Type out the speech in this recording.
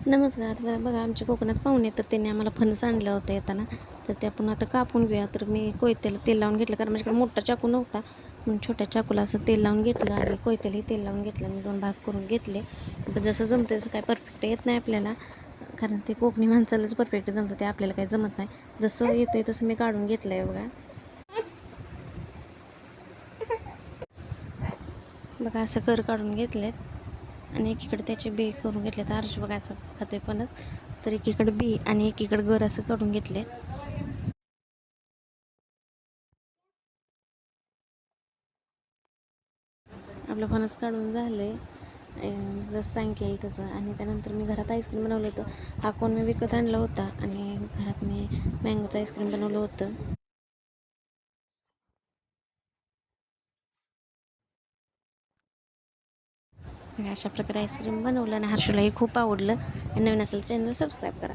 नमस्कार. तर बघा आमच्या कोकणात पाहुणे तर त्यांनी आम्हाला फणस आणलं होतं येताना. तर ते आपण आता कापून घेऊया. तर मी कोयत्याला तेल लावून घेतलं कारण माझ्याकडे मोठा चाकू नव्हता. म्हणून छोट्या चाकूला असं तेल लावून घेतलं आणि कोयत्यालाही तेल लावून घेतलं आणि 2 भाग करून घेतले. पण जसं जमतं तसं काय परफेक्ट येत नाही आपल्याला. कारण ते कोकणी माणसालाच परफेक्ट जमतं, ते आपल्याला काही जमत नाही. जसं येतंय तसं मी काढून घेतलं आहे बघा. बघा असं कर काढून घेतलेत आणि एकीकडे त्याचे बी करून घेतले. तर हर्ष बघा असं खातोय फणस. तर एकीकडे बी आणि एकीकडे गर असं काढून घेतले. आपलं फणस काढून झालं आहे जसं सांगितलेलं तसं. आणि त्यानंतर मी घरात आईस्क्रीम बनवलं होतं. हा कोन मी विकत आणला होता आणि घरात मी मँगोचं आईस्क्रीम बनवलं होतं. अशा प्रकारे आईस्क्रीम बनवलं आणि हर्षूलाही खूप आवडलं. आणि नवीन असेल चॅनल सबस्क्राईब करा.